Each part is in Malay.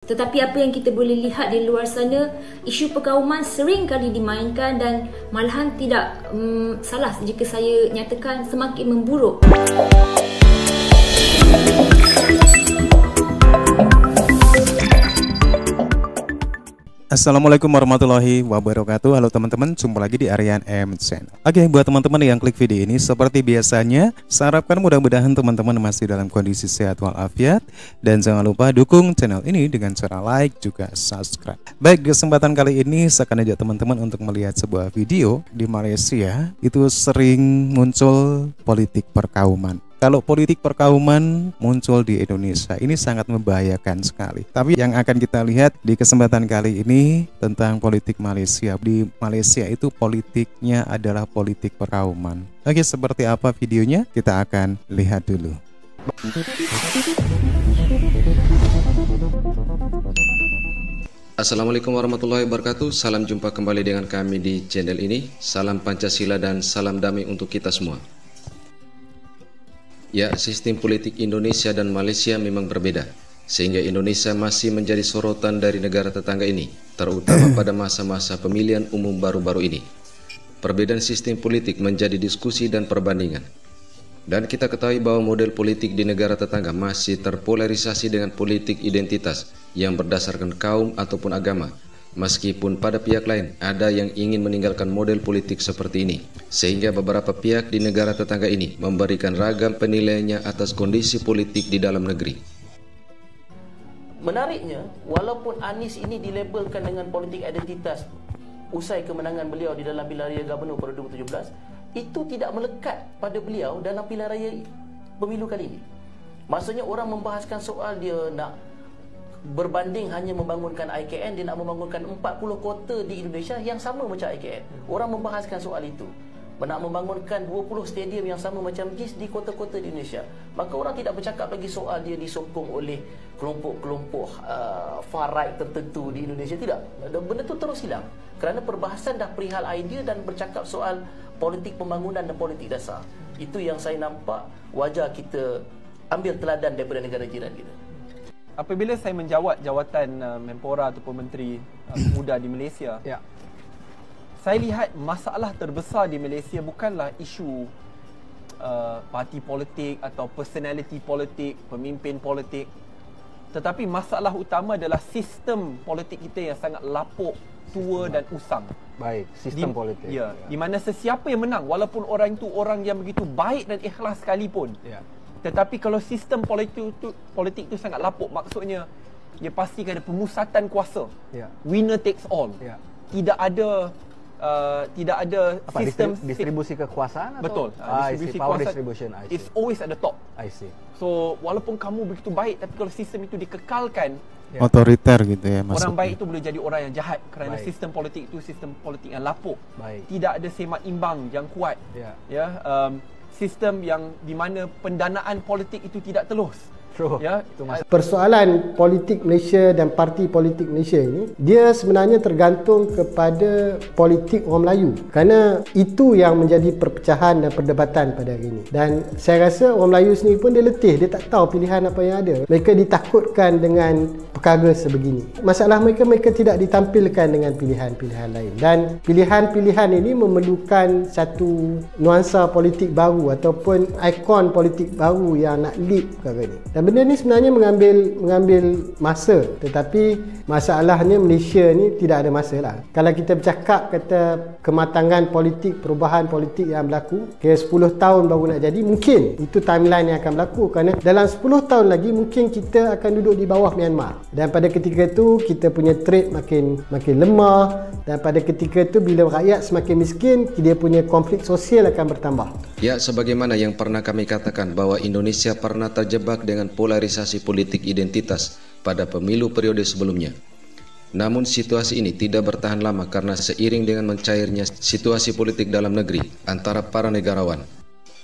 Tetapi apa yang kita boleh lihat di luar sana, isu perkauman sering kali dimainkan dan malahan tidak salah jika saya nyatakan semakin memburuk. Assalamualaikum warahmatullahi wabarakatuh. Halo teman-teman, jumpa lagi di Aryan M Channel. Oke, buat teman-teman yang klik video ini, seperti biasanya, saya harapkan mudah-mudahan teman-teman masih dalam kondisi sehat walafiat. Dan jangan lupa dukung channel ini dengan cara like juga subscribe. Baik, kesempatan kali ini saya akan ajak teman-teman untuk melihat sebuah video di Malaysia. Itu sering muncul politik perkauman. Kalau politik perkauman muncul di Indonesia, ini sangat membahayakan sekali. Tapi yang akan kita lihat di kesempatan kali ini tentang politik Malaysia. Di Malaysia itu politiknya adalah politik perkauman. Oke, seperti apa videonya? Kita akan lihat dulu. Assalamualaikum warahmatullahi wabarakatuh. Salam jumpa kembali dengan kami di channel ini. Salam Pancasila dan salam damai untuk kita semua. Ya, sistem politik Indonesia dan Malaysia memang berbeda, sehingga Indonesia masih menjadi sorotan dari negara tetangga ini, terutama pada masa-masa pemilihan umum baru-baru ini. Perbedaan sistem politik menjadi diskusi dan perbandingan. Dan kita ketahui bahwa model politik di negara tetangga masih terpolarisasi dengan politik identitas yang berdasarkan kaum ataupun agama. Meskipun pada pihak lain ada yang ingin meninggalkan model politik seperti ini, sehingga beberapa pihak di negara tetangga ini memberikan ragam penilaiannya atas kondisi politik di dalam negeri. Menariknya, walaupun Anies ini dilabelkan dengan politik identitas usai kemenangan beliau di dalam pilihan raya gubernur pada 2017, itu tidak melekat pada beliau dalam pilihan raya pemilu kali ini. Maksudnya orang membahaskan soal dia nak berbanding hanya membangunkan IKN, dia nak membangunkan 40 kota di Indonesia yang sama macam IKN. Orang membahaskan soal itu. Nak membangunkan 20 stadium yang sama macam JIS di kota-kota di Indonesia. Maka orang tidak bercakap lagi soal dia disokong oleh kelompok-kelompok far right tertentu di Indonesia. Tidak. Benda itu terus hilang. Kerana perbahasan dah perihal idea dan bercakap soal politik pembangunan dan politik dasar. Itu yang saya nampak wajar kita ambil teladan daripada negara jiran kita. Apabila saya menjawat jawatan Menpora ataupun Menteri Pemuda di Malaysia, saya lihat masalah terbesar di Malaysia bukanlah isu parti politik atau personality politik, pemimpin politik, tetapi masalah utama adalah sistem politik kita yang sangat lapuk, tua dan usang. Baik, sistem politik. Ya, di mana sesiapa yang menang, walaupun orang itu orang yang begitu baik dan ikhlas sekalipun. Tetapi kalau sistem politik itu sangat lapuk, maksudnya dia pastikan ada pemusatan kuasa. Winner takes all. Tidak ada sistem distribusi kekuasaan atau? Betul. Distribusi power distribution. It's always at the top. I see. So walaupun kamu begitu baik, tapi kalau sistem itu dikekalkan, otoriter gitu ya maksudnya. Orang baik itu boleh jadi orang yang jahat kerana sistem politik itu sistem politik yang lapuk. Tidak ada semak imbang yang kuat. Sistem yang di mana pendanaan politik itu tidak telus. Persoalan politik Malaysia dan parti politik Malaysia ini, dia sebenarnya tergantung kepada politik orang Melayu, kerana itu yang menjadi perpecahan dan perdebatan pada hari ini. Dan saya rasa orang Melayu sendiri pun dia letih, dia tak tahu pilihan apa yang ada. Mereka ditakutkan dengan perkara sebegini. Masalah mereka tidak ditampilkan dengan pilihan-pilihan lain, dan pilihan-pilihan ini memerlukan satu nuansa politik baru ataupun ikon politik baru yang nak lead perkara ini. Dan benda ni sebenarnya mengambil masa, tetapi masalahnya Malaysia ni tidak ada masa lah. Kalau kita bercakap kata kematangan politik, perubahan politik yang berlaku, kira 10 tahun baru nak jadi, mungkin itu timeline yang akan berlaku, kerana dalam 10 tahun lagi mungkin kita akan duduk di bawah Myanmar, dan pada ketika itu kita punya trade makin lemah, dan pada ketika itu bila rakyat semakin miskin, dia punya konflik sosial akan bertambah. Ya, sebagaimana yang pernah kami katakan bahwa Indonesia pernah terjebak dengan polarisasi politik identitas pada pemilu periode sebelumnya. Namun situasi ini tidak bertahan lama karena seiring dengan mencairnya situasi politik dalam negeri antara para negarawan.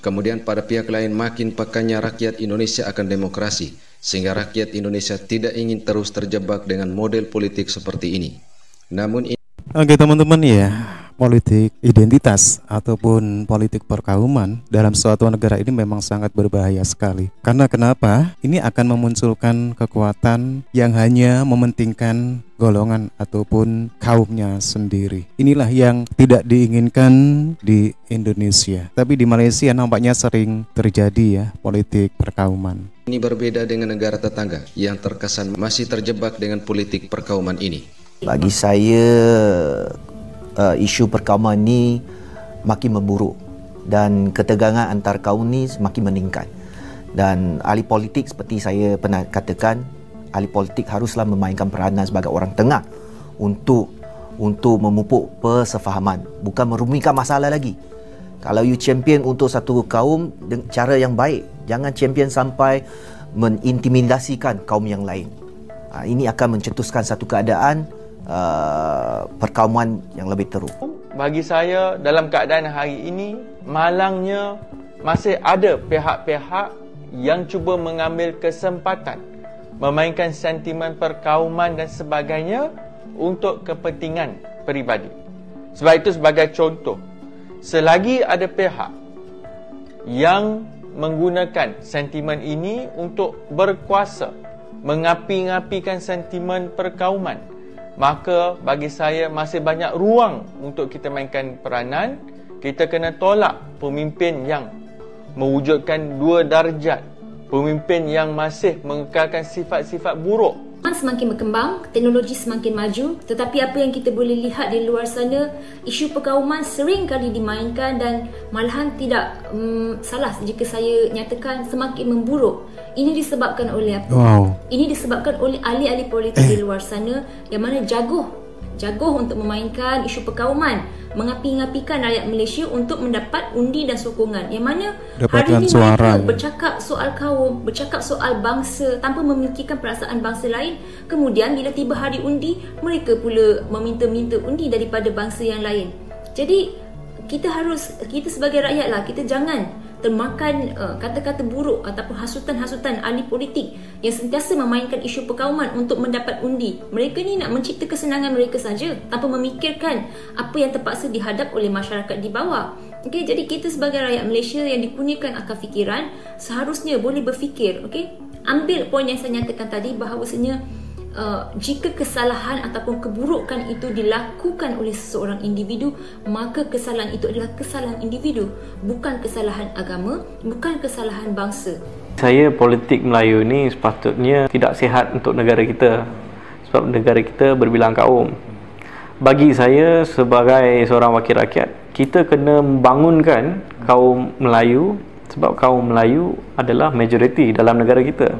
Kemudian pada pihak lain makin pekannya rakyat Indonesia akan demokrasi, sehingga rakyat Indonesia tidak ingin terus terjebak dengan model politik seperti ini. Namun Oke teman-teman ya, politik identitas ataupun politik perkauman dalam suatu negara ini memang sangat berbahaya sekali. Karena kenapa? Ini akan memunculkan kekuatan yang hanya mementingkan golongan ataupun kaumnya sendiri. Inilah yang tidak diinginkan di Indonesia. Tapi di Malaysia nampaknya sering terjadi ya politik perkauman. Ini berbeda dengan negara tetangga yang terkesan masih terjebak dengan politik perkauman ini. Bagi saya, isu perkauman ni makin memburuk dan ketegangan antar kaum ni semakin meningkat. Dan ahli politik seperti saya pernah katakan, ahli politik haruslah memainkan peranan sebagai orang tengah untuk memupuk persefahaman, bukan merumikan masalah lagi. Kalau you champion untuk satu kaum dengan cara yang baik, jangan champion sampai mengintimidasikan kaum yang lain. Ini akan mencetuskan satu keadaan perkauman yang lebih teruk. Bagi saya, dalam keadaan hari ini, malangnya masih ada pihak-pihak yang cuba mengambil kesempatan memainkan sentimen perkauman dan sebagainya untuk kepentingan peribadi. Sebab itu, sebagai contoh, selagi ada pihak yang menggunakan sentimen ini untuk berkuasa, mengapi-ngapikan sentimen perkauman, maka bagi saya masih banyak ruang untuk kita mainkan peranan. Kita kena tolak pemimpin yang mewujudkan dua darjat, pemimpin yang masih mengekalkan sifat-sifat buruk. Semakin berkembang, teknologi semakin maju, tetapi apa yang kita boleh lihat di luar sana, isu perkauman sering kali dimainkan dan malahan tidak salah jika saya nyatakan semakin memburuk. Ini disebabkan oleh apa? Ini disebabkan oleh ahli-ahli politik di luar sana yang mana jagoh untuk memainkan isu perkauman, mengapi-ngapikan rakyat Malaysia untuk mendapat undi dan sokongan, yang mana hari ini mereka bercakap soal kaum, bercakap soal bangsa tanpa memikirkan perasaan bangsa lain. Kemudian bila tiba hari undi, mereka pula meminta-minta undi daripada bangsa yang lain. Jadi kita sebagai rakyat lah, kita jangan termakan kata-kata buruk ataupun hasutan-hasutan ahli politik yang sentiasa memainkan isu perkauman untuk mendapat undi. Mereka ni nak mencipta kesenangan mereka saja tanpa memikirkan apa yang terpaksa dihadap oleh masyarakat di bawah. Okey, jadi kita sebagai rakyat Malaysia yang dikurniakan akal fikiran seharusnya boleh berfikir. Okey, ambil poin yang saya nyatakan tadi bahawasanya jika kesalahan ataupun keburukan itu dilakukan oleh seseorang individu, maka kesalahan itu adalah kesalahan individu, bukan kesalahan agama, bukan kesalahan bangsa. Saya, politik Melayu ni sepatutnya tidak sihat untuk negara kita, sebab negara kita berbilang kaum. Bagi saya sebagai seorang wakil rakyat, kita kena membangunkan kaum Melayu, sebab kaum Melayu adalah majoriti dalam negara kita.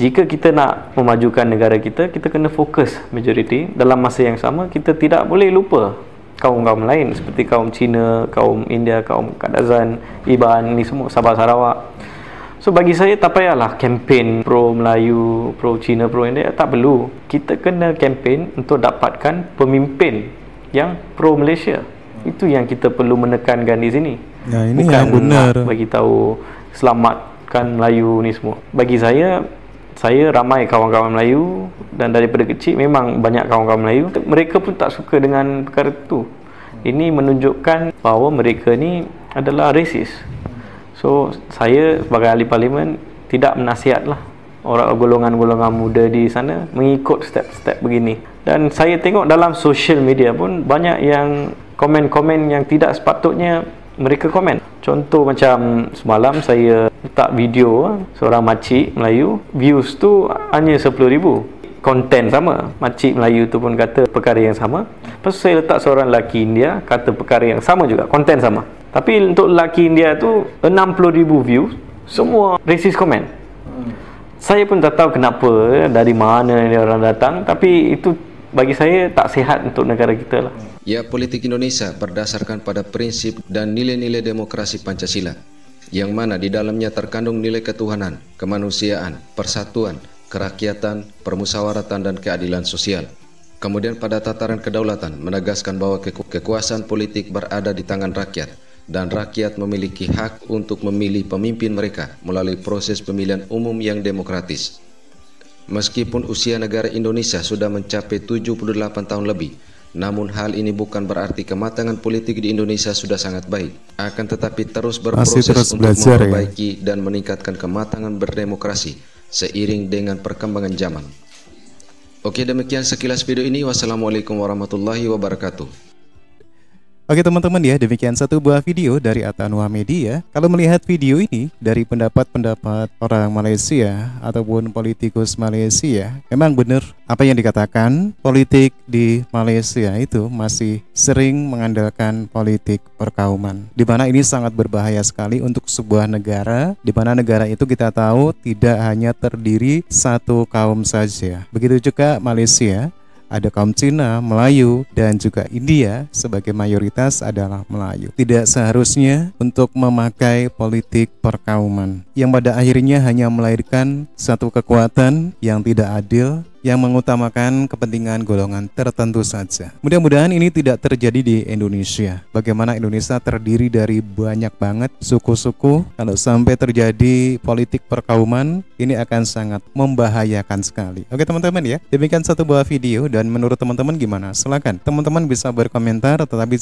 Jika kita nak memajukan negara kita, kita kena fokus majoriti. Dalam masa yang sama, kita tidak boleh lupa kaum-kaum lain seperti kaum Cina, kaum India, kaum Kadazan, Iban, ni semua, Sabah Sarawak. So bagi saya tak payahlah kempen pro Melayu, pro Cina, pro India, tak perlu. Kita kena kempen untuk dapatkan pemimpin yang pro Malaysia. Itu yang kita perlu menekankan di sini. Ya, ini bukan yang benar. Bagi tahu selamatkan Melayu ni semua. Bagi saya ramai kawan-kawan Melayu dan daripada kecil memang banyak kawan-kawan Melayu. Mereka pun tak suka dengan perkara itu. Ini menunjukkan bahawa mereka ni adalah rasis. So saya sebagai ahli parlimen tidak menasihatlah orang golongan-golongan muda di sana mengikut step-step begini. Dan saya tengok dalam social media pun banyak yang komen-komen yang tidak sepatutnya mereka komen. Contoh macam semalam saya letak video seorang makcik Melayu, views tu hanya 10,000. Konten sama, makcik Melayu tu pun kata perkara yang sama. Lepas tu saya letak seorang lelaki India kata perkara yang sama juga, konten sama. Tapi untuk lelaki India tu 60,000 views, semua racist komen. Saya pun tak tahu kenapa, dari mana dia orang datang, tapi itu bagi saya tak sihat untuk negara kita lah. Ya, politik Indonesia berdasarkan pada prinsip dan nilai-nilai demokrasi Pancasila, yang mana di dalamnya terkandung nilai ketuhanan, kemanusiaan, persatuan, kerakyatan, permusyawaratan, dan keadilan sosial. Kemudian pada tataran kedaulatan menegaskan bahwa kekuasaan politik berada di tangan rakyat, dan rakyat memiliki hak untuk memilih pemimpin mereka melalui proses pemilihan umum yang demokratis. Meskipun usia negara Indonesia sudah mencapai 78 tahun lebih, Namun hal ini bukan berarti kematangan politik di Indonesia sudah sangat baik. Akan tetapi terus berproses untuk memperbaiki dan meningkatkan kematangan berdemokrasi seiring dengan perkembangan zaman. Oke, demikian sekilas video ini. Wassalamualaikum warahmatullahi wabarakatuh. Oke teman-teman ya, demikian satu buah video dari Atanwa Media. Kalau melihat video ini dari pendapat-pendapat orang Malaysia ataupun politikus Malaysia, memang benar apa yang dikatakan, politik di Malaysia itu masih sering mengandalkan politik perkauman. Di mana ini sangat berbahaya sekali untuk sebuah negara, di mana negara itu kita tahu tidak hanya terdiri satu kaum saja. Begitu juga Malaysia. Ada kaum Cina, Melayu, dan juga India sebagai mayoritas adalah Melayu. Tidak seharusnya untuk memakai politik perkauman yang pada akhirnya hanya melahirkan satu kekuatan yang tidak adil, yang mengutamakan kepentingan golongan tertentu saja. Mudah-mudahan ini tidak terjadi di Indonesia. Bagaimana Indonesia terdiri dari banyak banget suku-suku, kalau sampai terjadi politik perkauman, ini akan sangat membahayakan sekali. Oke teman-teman ya, demikian satu buah video, dan menurut teman-teman gimana? Silakan teman-teman bisa berkomentar, tetapi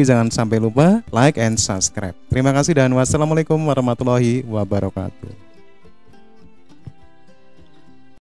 jangan sampai lupa like and subscribe. Terima kasih dan wassalamualaikum warahmatullahi wabarakatuh.